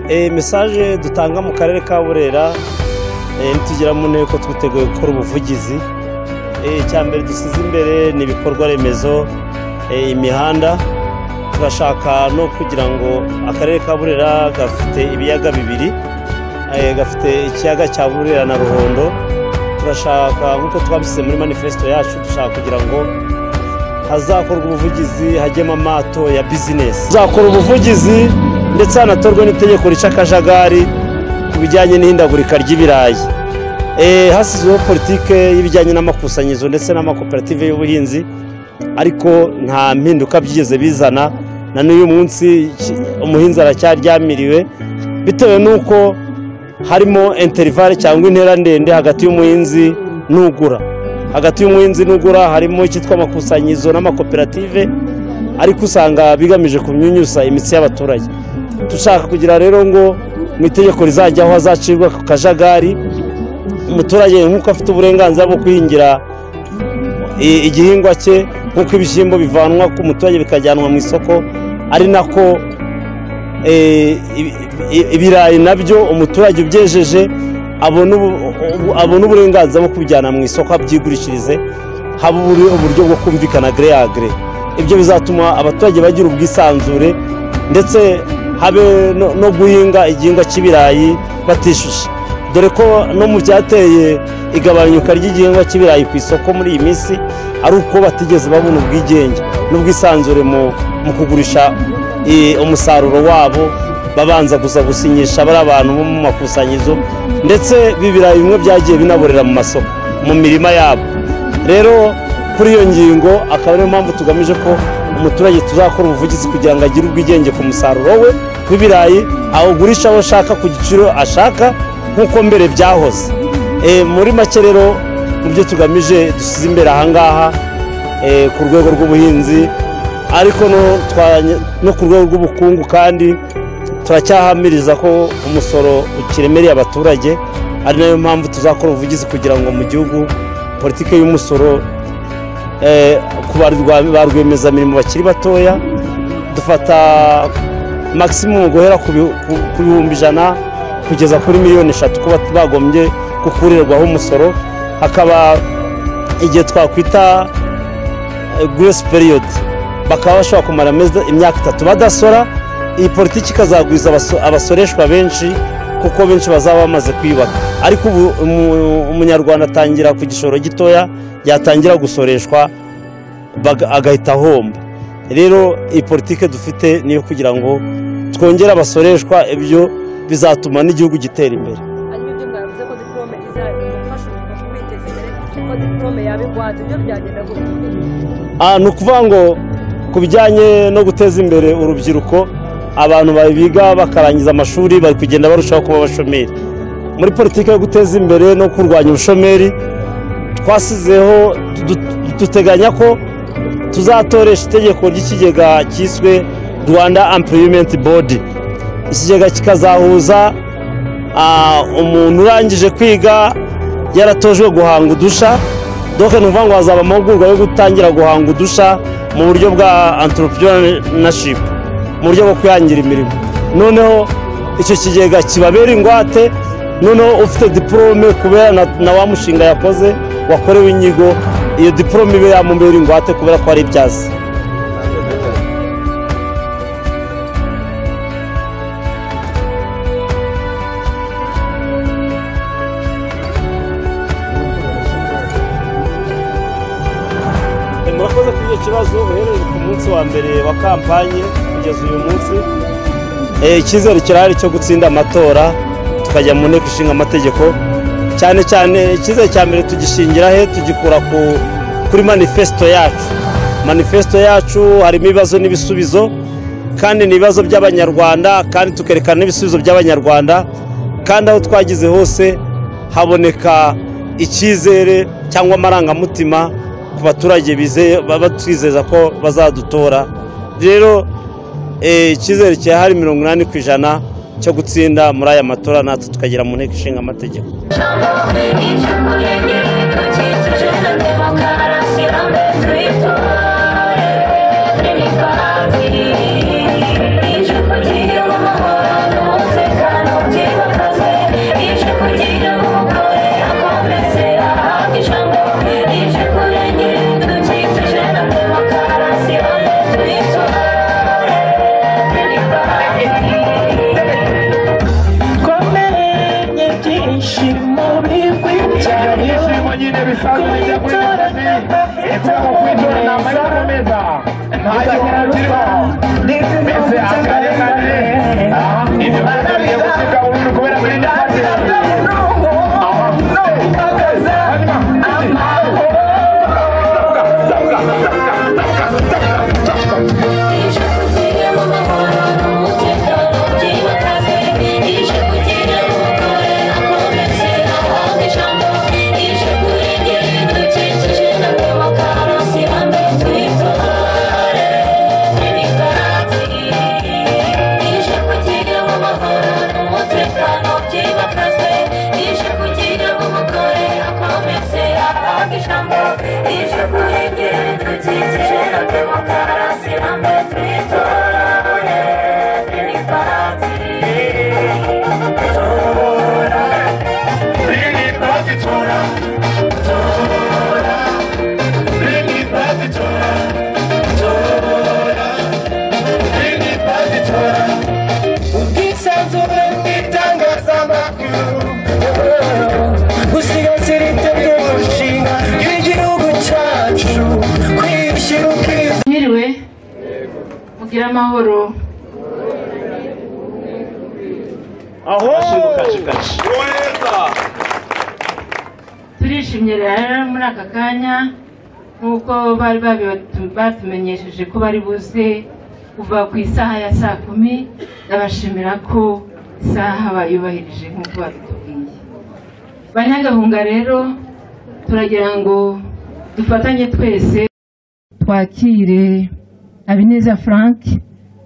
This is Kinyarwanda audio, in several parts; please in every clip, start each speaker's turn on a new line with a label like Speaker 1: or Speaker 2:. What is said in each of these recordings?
Speaker 1: Message dutanga mu karere ka Burera nitugira mu nteko twiteguye gukora ubuvugizi. Cyambere dusize imbere ni ibikorwa remezo, imihanda. Turashaka no kugira ngo akarere ka Burera gafite ibiyaga bibiri, gafite ikiyaga cya Burera na Ruhondo. Turashaka nkuko twabise muri manifesto yacu, dushaka kugira ngo hazakorwa ubuvugizi, hajyemo amato ya business. Tuzakora ubuvugizi ndetse hanatorwe n'itegeko rica akajagari ku bijyanye n'ihindagurika ry'ibirayi. Hasizweho politike y'ibijyanye n'amakusanyizo ndetse n'amakoperative y'ubuhinzi, ariko nta mpinduka byigeze bizana. Na n'uyu munsi umuhinzi aracyaryamiriwe bitewe n'uko harimo intervalle cyangwa intera ndende hagati y'umuhinzi n'ugura. Hagati y'umuhinzi n'ugura harimo icyitwa amakusanyizo n'amakoperative, ariko usanga bigamije kumyunyusa imitsi y'abaturage. Dushaka kugira rero ngo mu itegeko rizajyaho hazacirwa ku kajagari, umuturage nk'uko afite uburenganzira bwo kwihingira igihingwa cye, nk'uko ibishyimbo bivanwa ku muturage bikajyanwa mu isoko, ari nako ibirayi nabyo umuturage ubyejeje abona uburenganzira bwo kubijyana mu isoko abyigurishirize, haba uburyo bwo kumvikana gré à gré. Ibyo bizatuma abaturage bagira ubwisanzure ndetse habe no guhinga igihingwa cy'ibirayi batishushe, dore ko no mu byateye igabanyuka ry'igihingwa cy'ibirayi ku isoko muri iyi minsi ari uko batigeze babona ubwigenge n'ubwisanzure mu kugurisha umusaruro wabo, babanza gusa gusinyisha bari abantu bo mu makusanyirizo, ndetse bibirayi bimwe byagiye binaborera mu masoko mu mirima yabo. Rero kuri iyo ngingo akaba ariyo mpamvu tugamije ko umuturage tuzakora ubuvugizi kugira ngo agire ubwigenge ku musaruro we w'ibirayi, awugurisha aho ashaka ku giciro ashaka nk'uko mbere byahoze. Muri make rero mu byo tugamije dusize imbere ahangaha ku rwego rw'ubuhinzi, ariko no ku rwego rw'ubukungu, kandi turacyahamiriza ko umusoro ukiremereye abaturage. Ari nayo mpamvu tuzakora ubuvugizi kugira ngo mu gihugu politike y'umusoro ku ba rwiyemezamirimo bakiri batoya dufata maximum guhera ku bihumbi 100 kugeza kuri miliyoni 3 kuba bagombye gukurirwaho umusoro. Hakaba igihe twakwita grace period, bakaba bashobora kumara imyaka 3 badasora. Iyi politiki ikazagwiza abasoreshwa benshi kuko benshi bazaba bamaze kwibaka, ariko umunyarwanda atangira ku gishoro gitoya yatangira gusoreshwa agahita ahomba. Rero iyi politiki dufite niyo kugira ngo twongere abasoreshwa, ibyo bizatuma n'igihugu gitera imbere. Ni ukuvuga ngo ku bijyanye no guteza imbere urubyiruko, abantu biga bakarangiza amashuri bari kugenda barushaho kuba abashomeri. Muri politiki yo guteza imbere no kurwanya ubushomeri, twasizeho duteganya ko tuzatoresha itegeko ry'ikigega cyiswe Rwanda Employment Board. Ikigega kikazahuza umuntu urangije kwiga yaratojwe guhanga udusha, donc ni ukuvuga ngo hazaba amahugurwa yo gutangira guhanga udusha mu buryo bwa entrepreneurship, mu buryo bwo kwihangira imirimo. Noneho icyo kigega kibabera ingwate, noneho ufite diplome kubera na wa mushinga yakoze wakorewe inyigo, iyo diplome ibe yamubera ingwate kubera ko ari ibyazi. Murakoze kuri icyo kibazo. Uhereye ku munsi wa mbere wa kampanye kugeza uyu munsi, icyizere kirahari cyo gutsinda amatora tukajya mu nteko ishinga amategeko. Cyane cyane icyizere cya mbere tugishingira he, tugikura kuri manifesto yacu. Manifesto yacu harimo ibibazo n'ibisubizo, kandi ni ibibazo by'abanyarwanda, kandi tukerekana n'ibisubizo by'abanyarwanda, kandi aho twagize hose haboneka icyizere cyangwa amarangamutima ku baturage batwizeza ko bazadutora. Rero icyizere cyahari 80% cyo gutsinda muri aya matora, natwe tukagera mu nteko ishinga amategeko.
Speaker 2: Amahoro turishimye rero muri aka kanya nk'uko bari batumenyesheje ko bari buze kuva ku isaha ya saa 10. ndabashimira ko isaha bayubahirije nk'uko batubwiye. Banyagahunga rero turagira ngo dufatanye twese twakire Habineza Frank,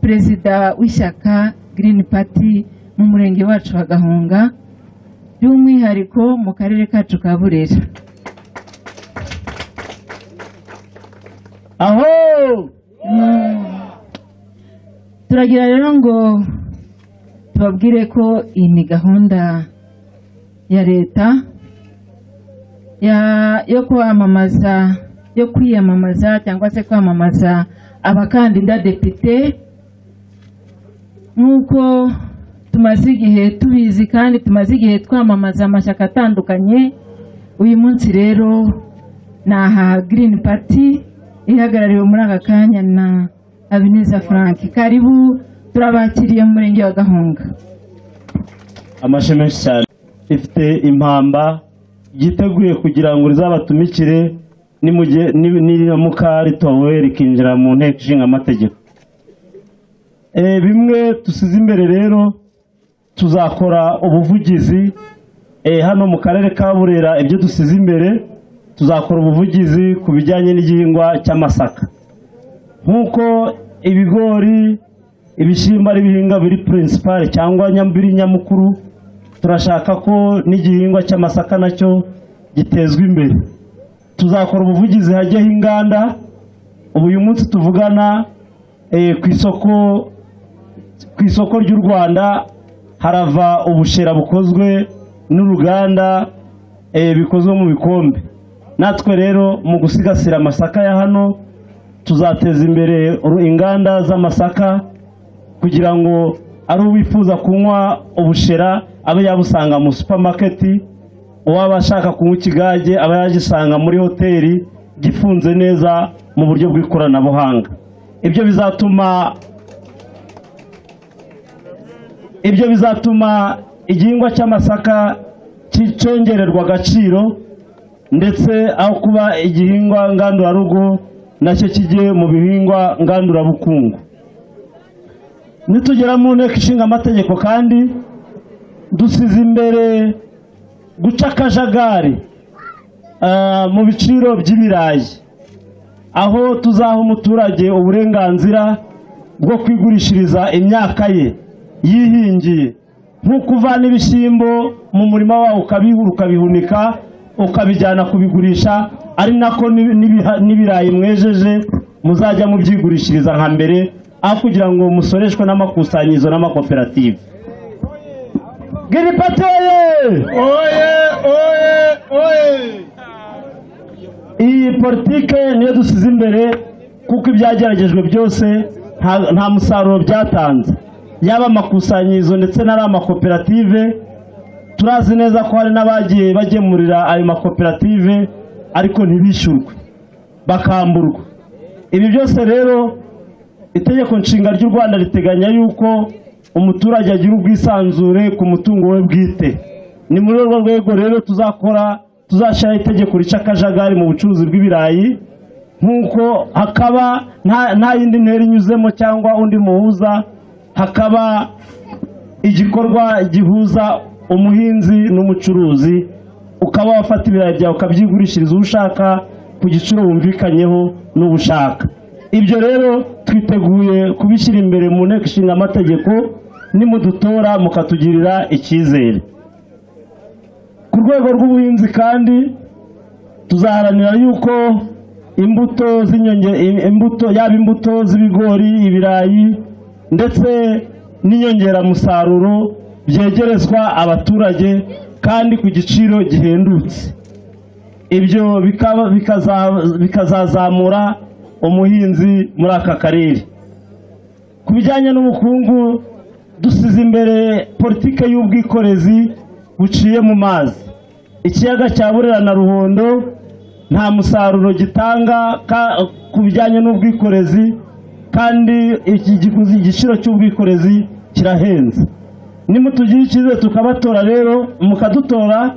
Speaker 2: perezida w'ishyaka Green Party mu murenge wacu wa Gahunga, by'umwihariko mu karere kacu ka Burera. Aho turagira rero ngo tubabwire ko iyi ni gahunda ya leta yo kwiyamamaza cyangwa se kwamamaza abakandida depite, nk'uko tumaze igihe tubizi kandi tumaze igihe twamamaza amashyaka atandukanye. Uyu munsi rero naha Green Party ihagarariwe muri aka kanya na Habineza Frank. Karibu, turabakiriye mu murenge wa Gahunga.
Speaker 1: Amashimwe cyane ifite impamba yiteguye kugira ngo rizabatumikire niramuka ritowe rikinjira mu nteko ishinga amategeko. Bimwe tusize imbere rero tuzakora ubuvugizi hano mu karere ka Burera. Ibyo dusize imbere tuzakora ubuvugizi ku bijyanye n'igihingwa cy'amasaka, nk'uko ibigori ibishyimbo ari ibihinga biri principal cyangwa biri nyamukuru. Turashaka ko n'igihingwa cy'amasaka nacyo gitezwa imbere. Tuzakora ubuvugizi hajyaho inganda. Uyu munsi tuvugana ku isoko ry'u Rwanda harava ubushera bukozwe n'uruganda bikozwe mu bikombe. Natwe rero mu gusigasira amasaka ya hano tuzateza imbere inganda z'amasaka kugira ngo ari uwifuza kunywa ubushera abe yabusanga mu supermarket, uwaba ashaka kunywa ikigage aba yagisanga muri hoteli gifunze neza mu buryo bw'ikoranabuhanga. Ibyo bizatuma igihingwa cy'amasaka cyongererwa agaciro, ndetse aho kuba igihingwa ngandurarugo nacyo kijye mu bihingwa ngandurabukungu. Nitugera mu nteko ishinga amategeko kandi dusize imbere guca akajagari mu biciro by'ibirayi, aho tuzaha umuturage uburenganzira bwo kwigurishiriza imyaka ye yihingiye, nko kuvana ibishyimbo mu murima wawe ukabihura ukabihunika ukabijyana kubigurisha, ari nako n'ibirayi mwejeje muzajya mubyigurishiriza nka mbere, aho kugira ngo musoreshwe n'amakusanyirizo n'amakoperative. Green Party iyi politike niyo dusize imbere, kuko ibyageragejwe byose nta musaruro byatanze, yaba amakusanyirizo ndetse n'ari amakoperative. Turazi neza ko hari n'abagiye bagemurira ayo makoperative ariko ntibishyurwe bakamburwa. Ibi byose rero itegeko nshinga ry'u Rwanda riteganya yuko umuturage agira ubwisanzure ku mutungo we bwite. Ni muri urwo rwego rero tuzashyiraho itegeko rica akajagari mu bucuruzi bw'ibirayi, nk'uko hakaba nta yindi ntera inyuzemo cyangwa undi muhuza, hakaba igikorwa gihuza umuhinzi n'umucuruzi, ukaba wafata ibirayi byawe ukabyigurishiriza uwo ushaka ku giciro wumvikanyeho n'ubushaka. Ibyo rero twiteguye kubishyira imbere mu nteko ishinga amategeko nimudutora mukatugirira icyizere. Ku rwego rw'ubuhinzi kandi tuzaharanira yuko yaba imbuto z'ibigori, ibirayi ndetse n'inyongeramusaruro byegerezwa abaturage kandi ku giciro gihendutse. Ibyo bikazazamura umuhinzi muri aka karere. Ku bijyanye n'ubukungu dusize imbere politike y'ubwikorezi buciye mu mazi. Ikiyaga cya Burera na Ruhondo nta musaruro gitanga ku bijyanye n'ubwikorezi, kandi igiciro cy'ubwikorezi kirahenze. Nimutugira icyizere tukabatora rero mukadutora,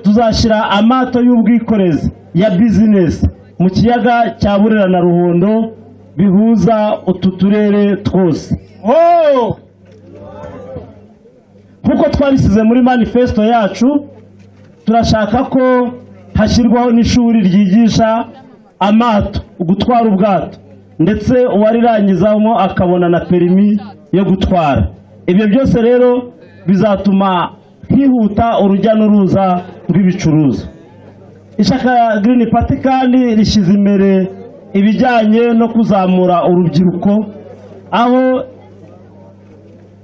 Speaker 1: tuzashyira amato y'ubwikorezi ya bizinesi mu kiyaga cya Burera na Ruhondo bihuza utu turere twose. Kuko twabisize muri manifesto yacu, turashaka ko hashyirwaho n'ishuri ryigisha amato, gutwara ubwato, ndetse uwarirangizamo akabona na perimi yo gutwara. Ibyo byose rero bizatuma hihuta urujya n'uruza rw'ibicuruzwa. Ishyaka Green Party kandi rishyize imbere ibijyanye no kuzamura urubyiruko, aho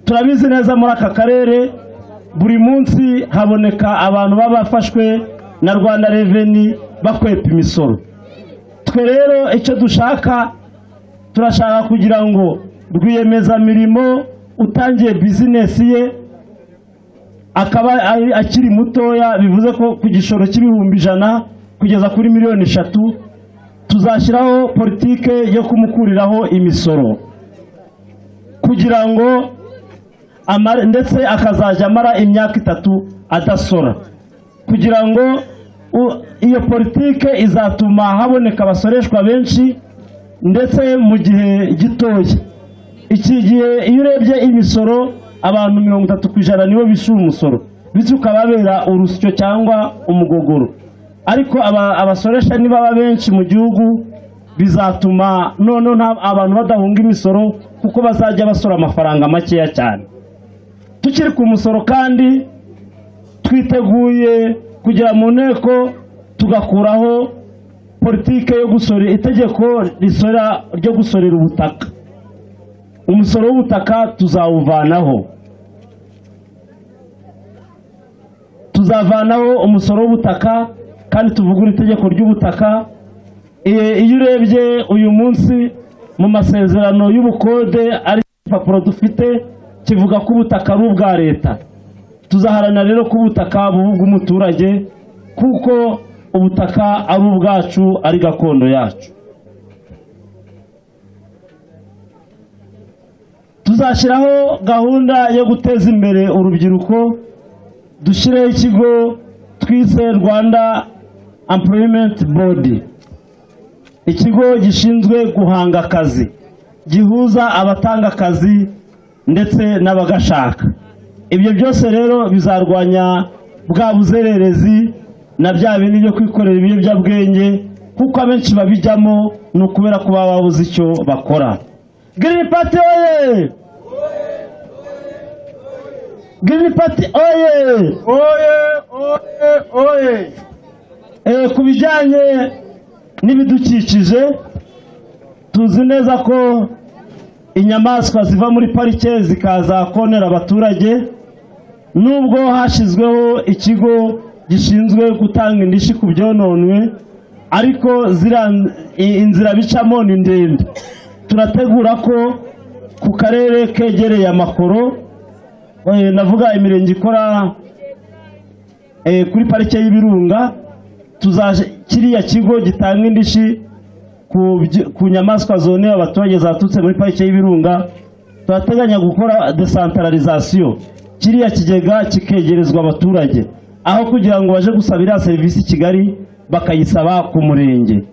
Speaker 1: turabizi neza muri aka karere buri munsi haboneka abantu baba bafashwe na Rwanda Revenue bakwepa imisoro. Twe rero icyo turashaka kugira ngo rwiyemezamirimo utangiye bizinesi ye akaba akiri mutoya, bivuze ko ku gishoro cy'ibihumbi 100 kugeza kuri miliyoni 3 tuzashyiraho politike yo kumukuriraho imisoro, kugira ngo ndetse akazajya amara imyaka 3 adasora, kugira ngo iyo politike izatuma haboneka abasoreshwa benshi ndetse mu gihe gitoya. Iki gihe iyo urebye imisoro abantu 30% nibo bishyura umusoro, bityo ukababera urusyo cyangwa umugogoro. Ariko abasoresha niba benshi mu gihugu bizatuma none abantu badahunga imisoro, kuko bazajya basora amafaranga makeya cyane. Tukiri ku musoro kandi twiteguye kugira mu nteko tugakuraho politike yo gusora, itegeko ryo gusorera ubutaka. Umusoro w'ubutaka tuzavanaho umusoro w'ubutaka, kandi tuvugura itegeko ry'ubutaka. Iyo urebye uyu munsi mu masezerano y'ubukode ari igipapuro dufite kivuga ko ubutaka ari ubwa leta. Tuzaharanira rero ko ubutaka buvuga umuturage, kuko ubutaka ari ubwacu, ari gakondo yacu. Tuzashyiraho gahunda yo guteza imbere urubyiruko, dushyireho ikigo twise Rwanda Employment Board, ikigo gishinzwe guhanga akazi, gihuza abatanga akazi ndetse n'abagashaka. Ibyo byose rero bizarwanya bwa buzererezi na bya bintu byo kwikorera ibiyobyabwenge, kuko abenshi babijyamo ni ukubera ko baba babuze icyo bakora. Green Party oye! Green Party oye! Ku bijyanye n'ibidukikije, tuzi neza ko inyamaswa ziva muri parike zikaza konera abaturage. Nubwo hashyizweho ikigo gishinzwe gutanga indishyi ku byononwe, ariko inzira bicamo ni ndende. Turategura ko ku karere kegereye amakoro, navuga imirenge ikora kuri parike y'Ibirunga, kiriya kigo gitanga indishi ku nyamaswa zonewe abaturage zaturutse muri parike y'ibirunga, turateganya gukora decentralisation, kiriya kigega kikegerezwa abaturage, aho kugira ngo baje gusabira serivisi Kigali bakayisaba ku murenge.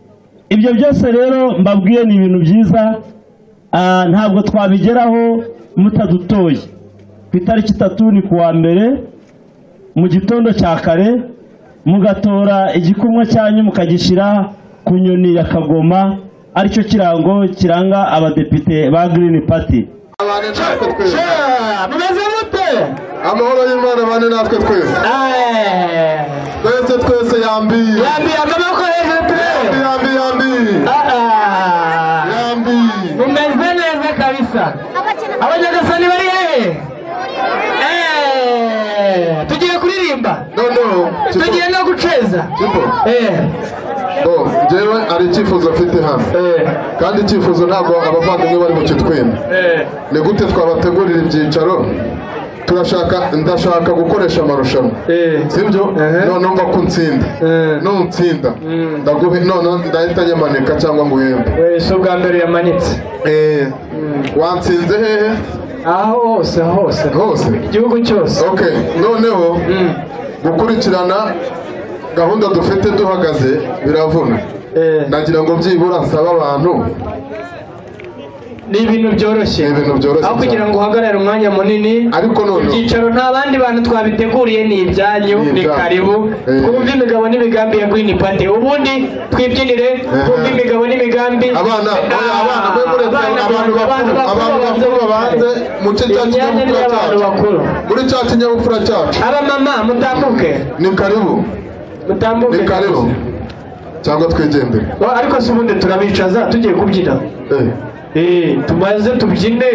Speaker 1: Ibyo byose rero mbabwiye ni ibintu byiza, ntabwo twabigeraho mutadutoye. Ku itariki 3 ni kuwa mbere mu gitondo cya kare mugatora igikumwe cyanyu mukagishira ku nyoni ya Kagoma, aricyo kirango kiranga abadepite ba Green Party.
Speaker 3: Mumeze mute?
Speaker 4: Amahoro y'Imana bane natwe twese. Twese yambi
Speaker 3: Akaboko hejuru twese.
Speaker 4: Yambi.
Speaker 3: Mumeze neza kabisa. Abanyagasani bari hehe? Tugiye kuririmba.
Speaker 4: No.
Speaker 3: Tugiye no guceza.
Speaker 4: Jewe ari icyifuzo mfite hano. Kandi icyifuzo ntabwo abavandimwe bari mu kitwenda. Ni gute twabategurira ibyicaro? Ndashaka gukoresha amarushanwa. Sibyo? None mva ko ntsinda. Nutsinda ndaguhe none ndahita nyamanika cyangwa nguhembe.
Speaker 3: So bwa mbere yamanitse.
Speaker 4: Wantsinze hehe?
Speaker 3: Aho hose. Igihugu cyose.
Speaker 4: Okay. Noneho gukurikirana gahunda dufite duhagaze biravuna. Nagira ngo byibura nsaba abantu.
Speaker 3: Ni ibintu byoroshye. Aho kugira ngo uhagarare umwanya munini.
Speaker 4: Ariko none
Speaker 3: icyicaro nta bandi bantu twabiteguriye ni ibyanyu, ni karibu. Kumva imigabo n'imigambi ya Green Party. Ubundi twibyinire kumva imigabo n'imigambi.
Speaker 4: Abantu bakuru babanze mu cyacu. Muri cya kinyabupfura cyacu.
Speaker 3: Aba mama mutambuke.
Speaker 4: Ni karibu.
Speaker 3: Mutambuke.
Speaker 4: Ni karibu. Cyangwa twigendere.
Speaker 3: Ariko se ubundi turabicaza tugiye kubyina. Tumaze tubyine.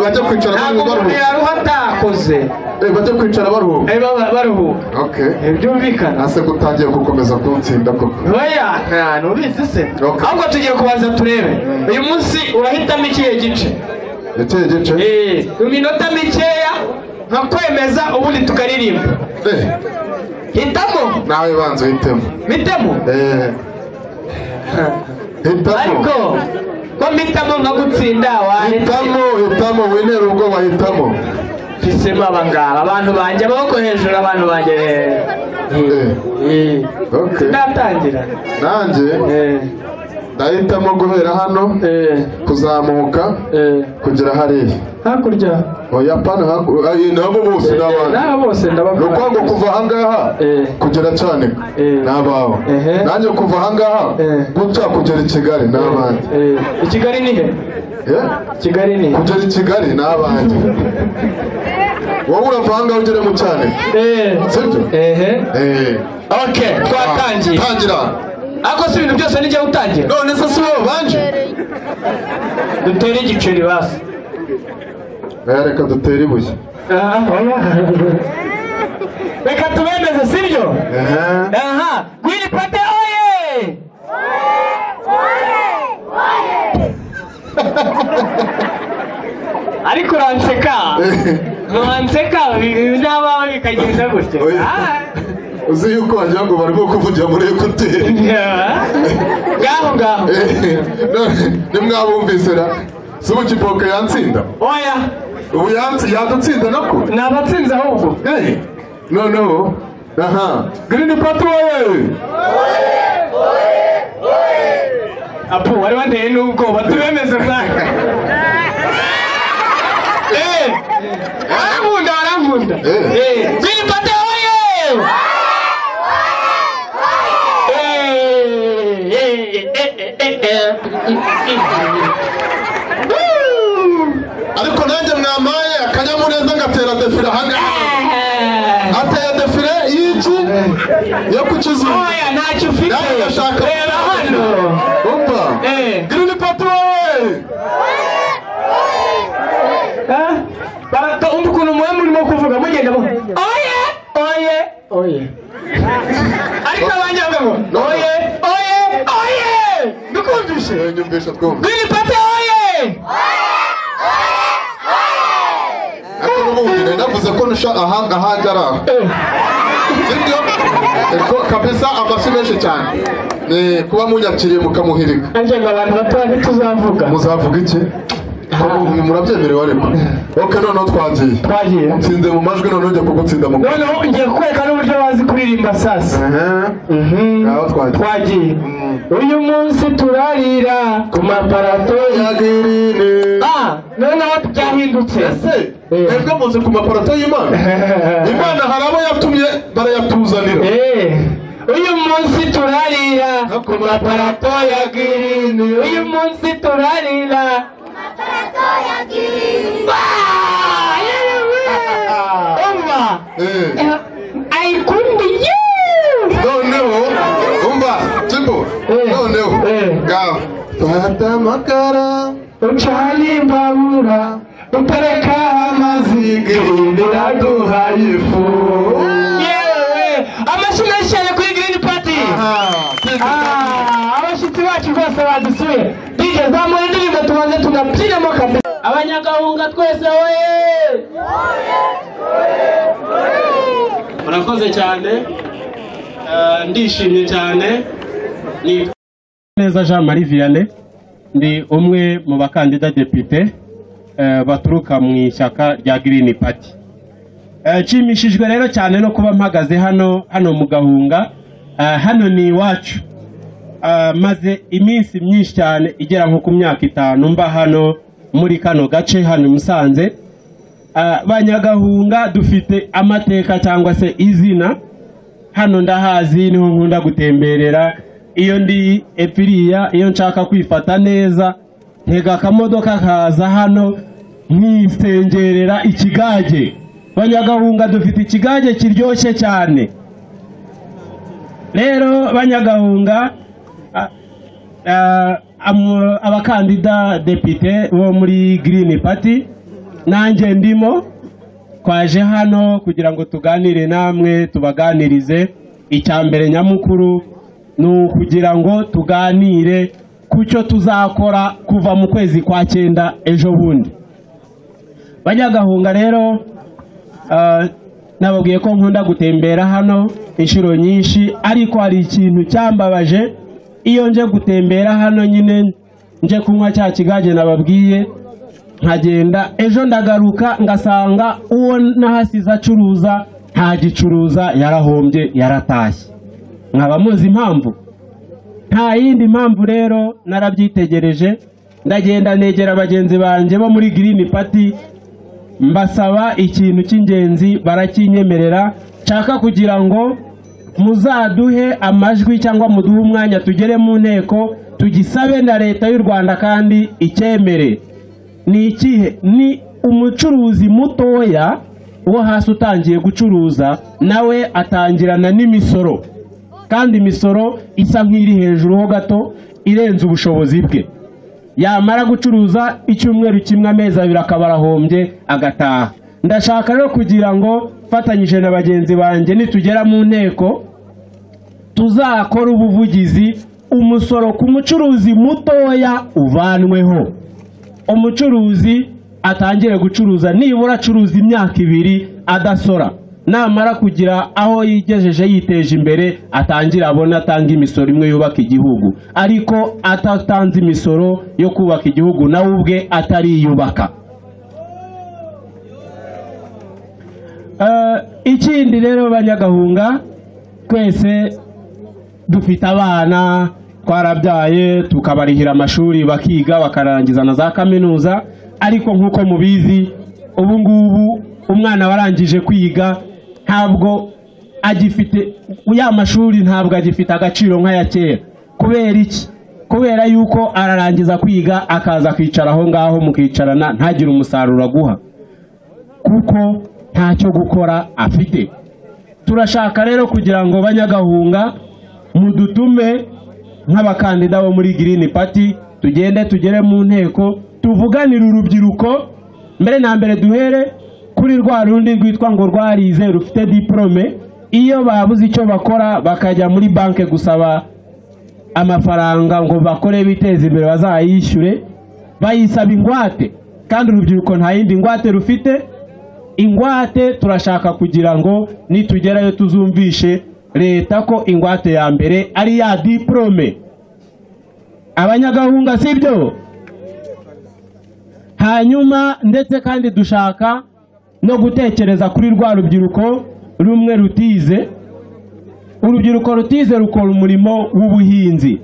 Speaker 4: Bajya kwicara
Speaker 3: hatakoze.
Speaker 4: Bajya kwicara baruhuka.
Speaker 3: Okay. Byumvikana.
Speaker 4: Ase gutangiye gukomeza kuntsinda koko.
Speaker 3: Oya, nubizi se. Ahubwo tugiye kubanza turebe. Uyu munsi urahitamo ikihe gice?
Speaker 4: Ikihe gice?
Speaker 3: Mu minota mikeya nka kwemeza ubundi tukaririmba. Hitamo.
Speaker 4: Nawe banza hitemo.
Speaker 3: Hitamo.
Speaker 4: Hitamo.
Speaker 3: Ariko ko mpitamo nka gutsinda
Speaker 4: hitamo winera ubwo wahitamo.
Speaker 3: Fisema abangaba abantu banjye amaboko hejuru, abantu banjye.
Speaker 4: Okay.
Speaker 3: Ndatangira.
Speaker 4: Nanjye ndahitamo guhera hano kuzamuka kugera hariya
Speaker 3: hakurya.
Speaker 4: Oya pana nabo bose n'abandi. Nuko ngo kuva ahangaha kugera cyane n'abawe. Nanjye kuva ahangaha guca kugera i Kigali n'abandi.
Speaker 3: I Kigali ni he? Kigali ni
Speaker 4: kugera i Kigali n'abandi. Wowe urava ahangaha ugere mu cyane. Sibyo?
Speaker 3: Okay, twatangiye.
Speaker 4: Tangira.
Speaker 3: Ako si ibintu byose nijya utangira.
Speaker 4: None se sibo banje.
Speaker 3: Dutere igiceri basi.
Speaker 4: Reka dutere ibuye.
Speaker 3: Reka tubemeze sibyo? Green Party oye! Ariko uranseka. Uranseka n'abawe bikagenda gutya.
Speaker 4: Uzi yuko wagira ngo barimo kuvugira muri ekuteri.
Speaker 3: Ngaho.
Speaker 4: Nimwabumvise ra. Si ukipoke yantsinda?
Speaker 3: Oya.
Speaker 4: Ubu yadutsinda nako?
Speaker 3: Nabatsinze ahubwo.
Speaker 4: Noneho. Green Party oye!
Speaker 3: Apo wari wandeye n'ubwoba tubemeze mwaka. Warankunda. Green Party oye!
Speaker 4: Ariko nanjye mwamaye akanyamuneza ngatera defile ahangaha. Ateye defile y'iki yo ku Kizungu.
Speaker 3: Oya ntacyo ufite. Reba hano.
Speaker 4: Umva. Green Party oye!
Speaker 3: Umva ukuntu muwe murimo kuvuga mugenda mo. Oye. Ariko abanje bavuga ngo oye. Dukumvishe.
Speaker 4: Nyumvisha twumva.
Speaker 3: Green Party oye!
Speaker 4: n'ubundi navuze ko nusha ahanga hagara sibyo kabisa amasi menshi cyane ni kuba munyakiriye mukamuhirika
Speaker 3: anje abantu batanga tuzavuga
Speaker 4: muzavuga iki murabyemerewe ariko oke noneho twagiye nsinze mu majwi noneho njya kugutsinda mu
Speaker 3: noneho ngiye kukwereka n'uburyo bazi kuririmba sasa twagiye uyu munsi turarira ku maparato
Speaker 4: ya Green
Speaker 3: noneho byahindutse
Speaker 4: mwebwe muze ku maparato y'Imana Imana hari abo yatumye barayatuzanira
Speaker 3: uyu munsi turarira ku maparato ya Green uyu munsi turarira
Speaker 4: ayikundi noneho umva Timbo noneho gaho fata amakara
Speaker 3: ucana imbabura utereka amazi biraduhaye ifu yewe amashyi menshi cyane kuri Green Party abashyitsi bacu rwose badusuye DJ zamura indirimbo tubanze tunabyinamo kabisa abanyagahunga twese woye murakoze cyane ndishimye cyane ni neza Jean Marie Vianney ndi umwe mu bakandida depite baturuka mu ishyaka rya Green Party nshimishijwe rero cyane no kuba mpagaze hano mu Gahunga hano ni iwacu maze iminsi myinshi cyane igera nko ku myaka 5 mba hano muri kano gace hano Musanze Banyagahunga dufite amateka cyangwa se izina hano ndahazi niho nkunda gutemberera iyo ndi epfiriya iyo nshaka kwifata neza ntega akamodoka kaza hano mwisengerera ikigage Banyagahunga dufite ikigage kiryoshye cyane rero Banyagahunga abakandida depite bo muri Green Party nanjye ndimo twaje hano kugira ngo tuganire namwe tubaganirize icyambere nyamukuru no kugira ngo tuganire kucyo tuzakora kuva mu kwezi kwa 9 ejo bundi Banyagahunga rero nababwiye ko nkunda gutembera hano inshuro nyinshi ariko hari ikintu cyambabaje iyo nje gutembera hano nyine nje kunywa cya kigage nababwiye nkagenda ejo ndagaruka ngasanga uwo nahasize acuruza nta gicuruza yarahombye yaratashye nkaba muzi impamvu nta yindi mpamvu rero narabyitegereje ndagenda negera abagenzi banjye bo muri Green Party mbasaba ikintu cy'ingenzi barakinyemerera nshaka kugira ngo muzaduhe amajwi cyangwa muduhe umwanya tugere mu nteko tugisabe na leta y'u Rwanda kandi icyemere ni ikihe ni umucuruzi mutoya wo hasi utangiye gucuruza nawe atangirana n'imisoro kandi imisoro isa nk'iri hejuru ho gato irenze ubushobozi bwe yamara gucuruza icyumweru kimwe amezi 2 akabarahombye agataha ndashaka rero kugira ngo fatanyije na bagenzi banjye nitugera mu nteko tuzakora ubuvugizi umusoro ku mucuruzi mutoya uvanweho umucuruzi atangire gucuruza nibura acuruza imyaka 2 adasora namara kugira aho yigejeje yiteje imbere atangira abona atanga imisoro imwe yubaka igihugu ariko atatanze imisoro yo kubaka igihugu nawe ubwe atariyubaka ikindi rero Banyagahunga twese dufite abana twarabyaye tukabarihira amashuri bakiga bakarangiza na za kaminuza ariko nkuko mubizi ubu ngubu umwana warangije kwiga ntabwo agifite ya mashuri ntabwo agifite agaciro nk'aya kera kubera iki kubera yuko ararangiza kwiga akaza kwicara aho ngaho mukicarana ntagire umusaruro aguha kuko ntacyo gukora afite turashaka rero kugira ngo Banyagahunga mudutume nk'abakandida bo muri Green Party tugende tugere mu nteko tuvuganira urubyiruko mbere na mbere duhere kuri rwa rundi rwitwa ngo rwarize rufite diplome iyo babuze icyo bakora bakajya muri banke gusaba amafaranga ngo bakore biteze imbere bazayishyure bayisaba ingwate kandi urubyiruko nta yindi ngwate rufite ingwate turashaka kugira ngo nitugerayo tuzumvishe leta ko ingwate ya mbere ari ya diplome. Abanyagahunga sibyo? Hanyuma ndetse kandi dushaka no gutekereza kuri rwa rubyiruko rumwe rutize. Urubyiruko rutize rukora umurimo w'ubuhinzi.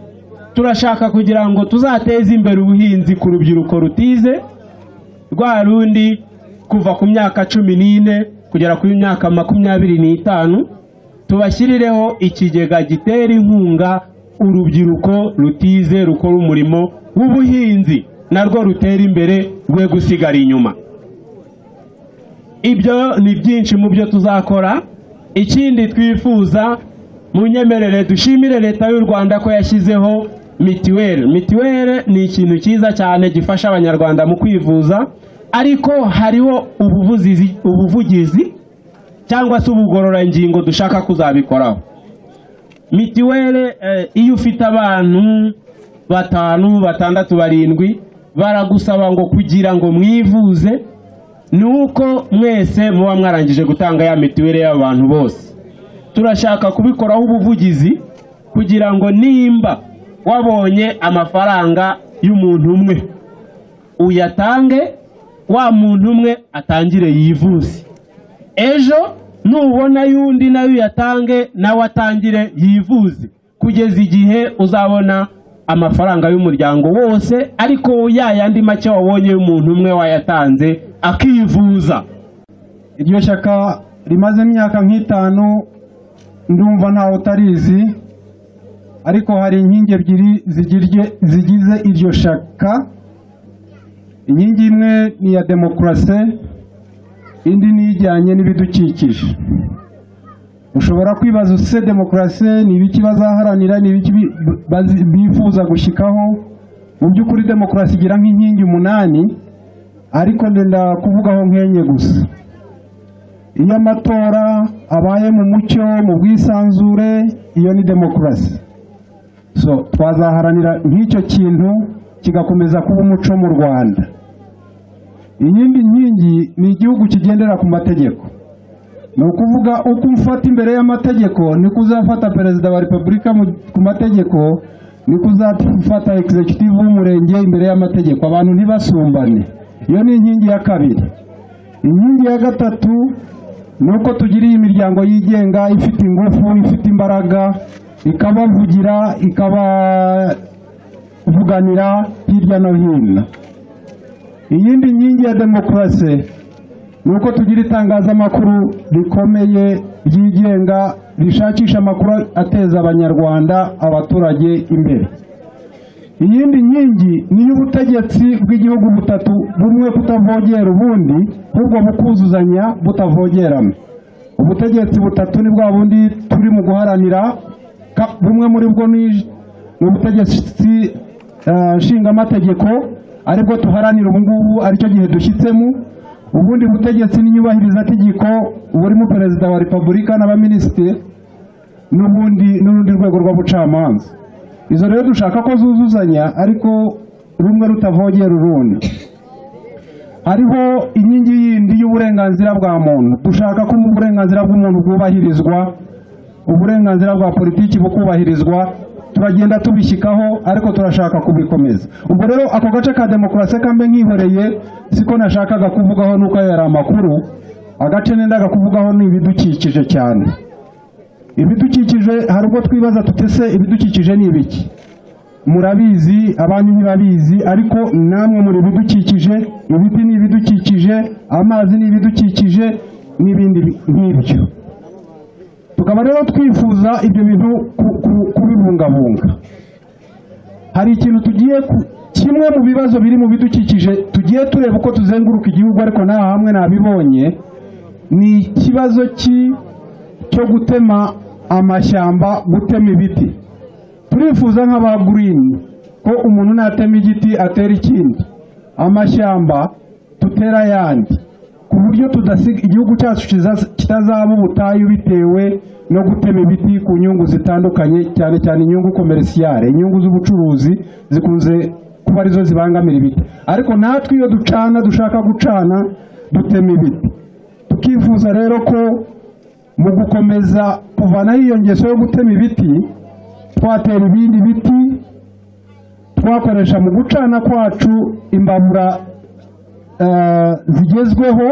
Speaker 3: Turashaka kugira ngo tuzateze imbere ubuhinzi ku rubyiruko rutize, rwa rundi kuva ku myaka 14 kugera ku myaka 25, tubashyirireho ikigega gitera inkunga urubyiruko rutize rukora umurimo w'ubuhinzi, narwo rutera imbere rwe gusigara inyuma. Ibyo ni byinshi mu byo tuzakora. Ikindi twifuza, munyemerere dushimire leta y'u Rwanda ko yashyizeho mitiweli. Mitiweli ni ikintu cyiza cyane gifasha abanyarwanda mu kwivuza, ariko hariho ubuvugizi cyangwa se ubugororangingo dushaka kuzabikoraho. Mitiweli iyo ufite abantu 5, 6, 7 baragusaba ngo kugira ngo mwivuze nuko mwese muba mwarangije gutanga ya mitiweli y'abantu bose. Turashaka kubikoraho ubuvugizi kugira ngo nimba wabonye amafaranga y'umuntu umwe uyatange, wa muntu umwe atangire yivuze. Ejo nubona yundi nayo yatange nawe atangire yivuze, kugeza igihe uzabona amafaranga y'umuryango wose, ariko yayandi make wabonye y'umuntu umwe wayatanze akivuza.
Speaker 5: Iryo shaka rimaze imyaka 5 ndumva ntawe utarizi, ariko hari inkingi ebyiri zigize iryo shaka. Inkingi imwe ni ya demokrasi, indi ni ijyanye n'ibidukikije. Ushobora kwibaza use demokrasi ni ibiki bazaharanira, ni ibiki bifuza gushikaho. Mu by'ukuri demokrasi igira nk'inkingi 8, ariko ndenda kuvugaho nk'enye gusa. Iyo amatora abaye mu mucyo, mu bwisanzure, iyo ni demokrasi. So twazaharanira nk'icyo kintu kigakomeza kuba umuco mu Rwanda. Iyindi nkingi ni igihugu kigendera ku mategeko. Ni ukuvuga uko umfata imbere y'amategeko ni kuzafata perezida wa repubulika ku mategeko, ni kuzafata executive w'umurenge imbere y'amategeko, abantu ntibasumbane. Iyo ni inkingi ya kabiri. Inkingi ya gatatu nuko tugiriye imiryango yigenga ifite ingufu, ifite imbaraga, ikabavugira, ikabavuganira hirya no hino. Iyindi nkingi ya demokrasi nuko tugira itangazamakuru rikomeye ryigenga, rishakisha amakuru ateza abanyarwanda, abaturage imbere. Iyindi nkingi ni y'ubutegetsi bw'igihugu butatu, bumwe kutavogera ubundi, ahubwo bukuzuzanya butavogerana. Ubutegetsi butatu ni bwa bundi turi mu guharanira. Bumwe muri bwo ni ubutegetsi nshinga amategeko, aribwo tuharanira ubu ngubu, aricyo gihe dushyitsemo. Ubundi butegetsi n'inyubahiriza tegeko burimo perezida wa repubulika n'abaminisitiri, n'urundi rwego rw'ubucamanza. Izo rero dushaka ko zuzuzanya, ariko rumwe rutavogera urundi. Hariho inkingi yindi y'uburenganzira bwa muntu. Dushaka ko uburenganzira bw'umuntu bwubahirizwa, uburenganzira bwa politiki bukubahirizwa. Turagenda tubishyikaho, ariko turashaka kubikomeza. Ubwo rero ako gace ka demokrasi kambe nkihoreye, siko nashakaga kuvugaho nuko yari amakuru. Agace nendaga kuvugaho ni ibidukikije cyane. Ibidukikije hari ubwo twibaza tutese ibidukikije ni ibiki. Murabizi, abantu ntibabizi, ariko namwe muri ibidukikije. Ibiti ni ibidukikije, amazi ni ibidukikije, n'ibindi nk'ibyo. Tukaba rero twifuza ibyo bintu kubibungabunga. Hari ikintu tugiye kimwe mu bibazo biri mu bidukikije tugiye tureba uko tuzenguruka igihugu, ariko nta hamwe nabibonye, ni ikibazo cyo gutema amashyamba, gutema ibiti. Turifuza nk'aba green ko umuntu natema igiti atera ikindi, amashyamba tutera yandi, ku buryo tudasiga igihugu cyacu kitazaba ubutayu bitewe no gutema ibiti ku nyungu zitandukanye, cyane cyane inyungu komerciale, inyungu z'ubucuruzi zikunze kuba arizo zibangamira ibiti. Ariko natwe iyo dushaka gucana dutema ibiti. tukifuza rero ko mu gukomeza kuvanaho iyo ngeso yo gutema ibiti twatera ibindi biti twakoresha mu gucana kwacu imbabura zigezweho,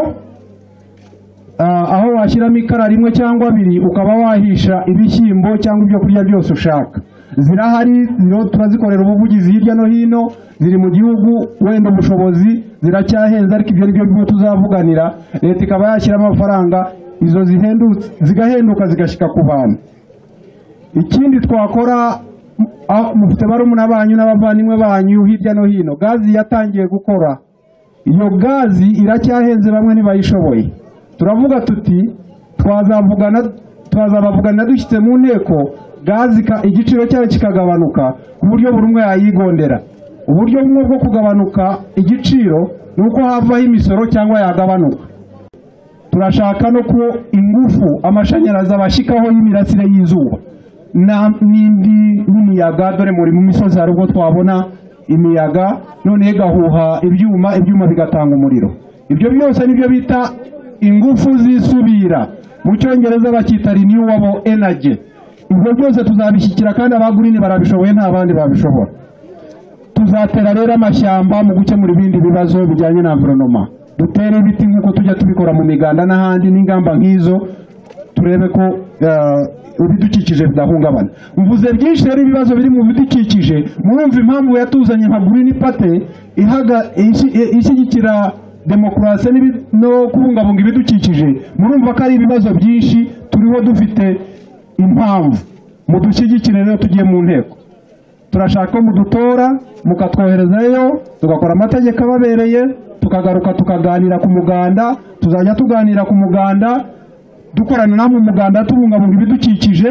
Speaker 5: aho washyiramo ikara rimwe cyangwa abiri ukaba wahisha ibishyimbo cyangwa ibyo kurya byose ushaka. Zirahari, turazikorera ubuvugizi hirya no hino, ziri mu gihugu, wenda ubushobozi ziracyahenze, ariko ibyo nibyo byo tuzavuganira, leta ikaba yashyiramo amafaranga izo zigahenduka zigashyika ku bantu. Ikindi twakora, mufite barumuna banyu n'abavandimwe banyu hirya no hino, gazi yatangiye gukora. Iyo gazi iracyahenze, bamwe ntibayishoboye. Turavuga tuti twazabavugana dushyitse mu nteko, gazi igiciro cyayo kikagabanuka ku buryo buri umwe yayigondera. Uburyo bumwe bwo kugabanuka igiciro ni uko havaho imisoro cyangwa yagabanuka. Turashaka no ko ingufu amashanyarazi abashikaho y'imirasire y'izuba n'imiyaga, dore muri mu misozi hari ubwo twabona imiyaga none gahuha ibyuma bigatanga umuriro. Ibyo byose nibyo bita ingufu zisubira, mu cyongereza bakita renewable energy. Ibyo byose tuzabishyikira kandi abagurini barabishoboye, nta bandi babishobora. Tuzatera rero amashyamba mu gukemura ibindi bibazo bijyanye na environment. Dutere ibiti nk'uko tujya tubikora mu miganda n'ahandi, n'ingamba nk'izo turebe ko ibidukikije bidahungabana. Mvuze byinshi rero ibibazo biri mu bidukikije, murumva impamvu yatuzanye nka Green Party ishyigikira demokarasi no kubungabunga ibidukikije. Murumva ko ari ibibazo byinshi turiho dufite impamvu. Mudushyigikire rero tugiye mu nteko. Turashaka ko mudutora mukatwoherezayo, tugakora amategeko ababereye, tukagaruka tukaganira ku muganda. Tuzajya tuganira ku muganda, dukorana namwe umuganda tubungabunga ibidukikije,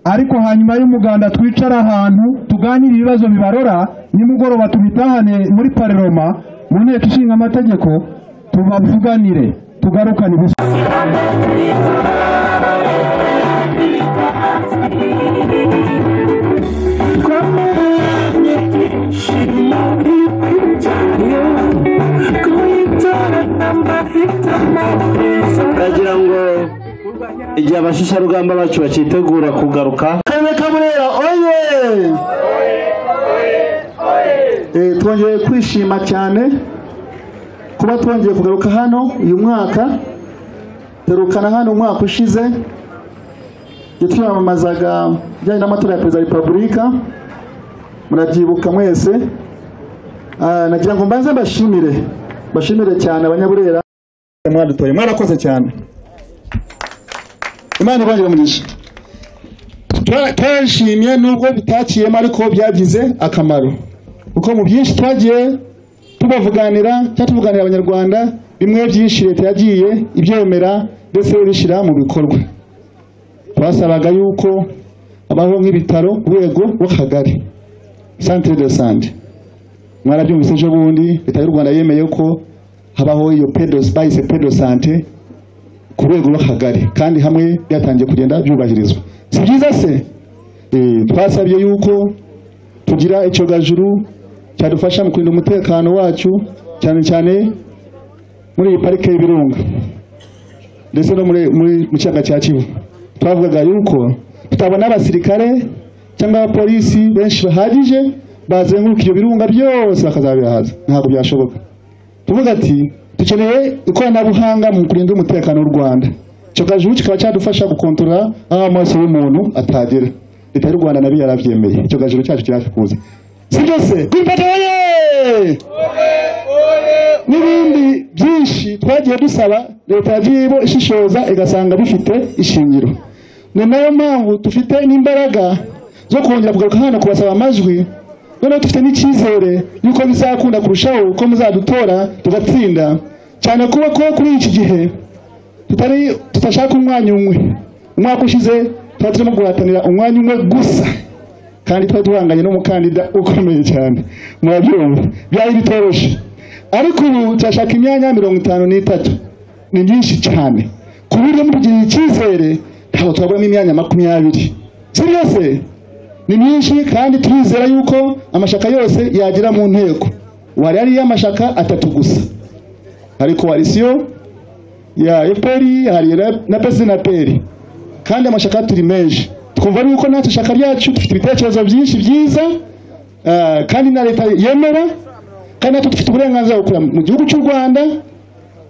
Speaker 5: ariko hanyuma y'umuganda twicara ahantu tuganira ibibazo bibarora, nimugoroba tubitahane muri parlement mu nteko ishinga amategeko, tubavuganire tugarukane
Speaker 1: Ndagira ngo igihe abashisharugamba bacu bacitegura kugaruka,
Speaker 6: Karere ka Burera oye! Twongeye kwishima cyane kuba twongeye kugaruka hano uyu mwaka. Terukana hano umwaka ushize twiyamamazaga bijyanye n'amatora ya Perezida wa Repubulika, murabyibuka mwese. Nagira ngo mbanze bashimire cyane abanyaburera mwadutoye, mwarakoze cyane. Imana ibongere umugisha. Twashimye nubwo bitakiyemo, ariko byagize akamaro, kuko mu byinshi twagiye tubavuganira cyangwa tuvuganira abanyarwanda, bimwe byinshi leta yagiye ibyemera ndetse bishyira mu bikorwa. Twasabaga yuko abaho nk'ibitaro ku rwego rw'akagari, centre de santé. Mwarabyumvise ejo bundi leta y'u Rwanda yemeye ko habaho iyo pedo santé ku rwego rw'akagari, kandi hamwe byatangiye kugenda byubahirizwa. Si byiza se? Twasabye yuko tugira icyogajuru cyadufasha mu kurinda umutekano wacu, cyane cyane muri iyi parike y'Ibirunga ndetse no mu kiyaga cya Kivu. Twavugaga yuko tutabona abasirikare cyangwa abapolisi benshi bahagije bazenguruka ibyo birunga byose bakazabihaza, ntabwo byashoboka. Tuvuga ati dukeneye ikoranabuhanga mu kurinda umutekano w'u Rwanda. Icyogajuru kikaba cyadufasha gukontorora aho amaso y'umuntu atagera. Leta y'u Rwanda nabi yarabyemeye, icyogajuru cyacu kirafikuza. Si byose kwipataye n'ibindi byinshi twagiye dusaba, leta yagiye ishishoza igasanga bifite ishingiro. Ni nayo mpamvu dufite n'imbaraga zo kongera kugaruka hano kubasaba amajwi. Noneho dufite n'icyizere yuko bizakunda kurushaho, ko muzadutora tugatsinda, cyane kuba ko kuri iki gihe tutashaka umwanya umwe. Umwaka ushize twari turimo guhatanira umwanya umwe gusa, kandi twari duhanganye n'umukandida ukomeye cyane, murabyumva byari bitoroshe. Ariko ubu turashaka imyanya 53, ni byinshi cyane ku buryo mu gihe icyizere ntabwo twabona imyanya 20. Si byose ni myinshi, kandi turizera yuko amashaka yose yagira mu nteko. Wari ari amashaka 3 gusa, hari coalition ya FPR hari na PSD na PL kandi amashaka turi menshi twumva yuko natwe shaka ryacu dufite ibitekerezo byinshi byiza kandi na leta yemera kandi natwe dufite uburenganzira bwo mu gihugu cy'u Rwanda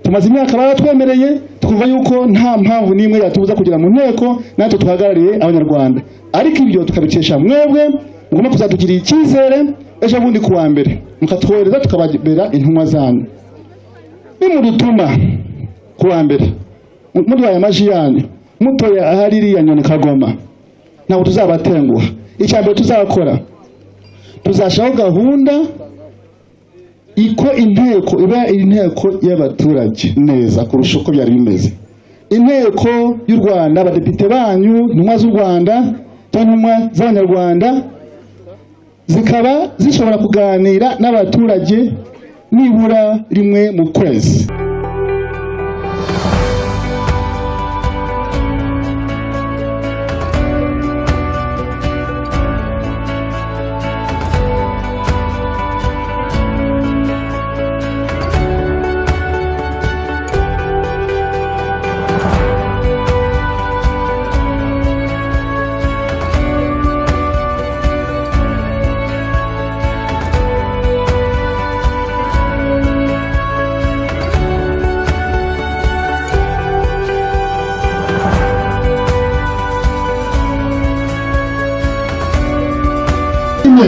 Speaker 6: tumaze imyaka baratwemereye twumva yuko nta mpamvu n'imwe yatubuza kugira mu nteko natwe tuhagarariye abanyarwanda ariko ibyo tukabikesha mwebwe ngomba kuzatugirira icyizere ejo bundi kuwa mbere mukatwohereza tukababera intumwa zanyu nimudutuma kuwa mbere muduhaye amaji yanyu mutoya ahari iriya nyoni Kagoma ntabwo tuzabatenguha icyambere tuzakora tuzashaho gahunda iko inteko iba inteko y'abaturage neza kurusha uko byari bimeze inteko y'u Rwanda abadepite banyu intumwa z'u Rwanda cyangwa intumwa z'abanyarwanda zikaba zishobora kuganira n'abaturage nibura rimwe mu kwezi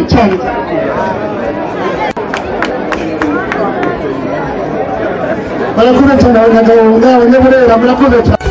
Speaker 6: cyane barakuze cyane abanyarwanda abanyaburera murakoze cyane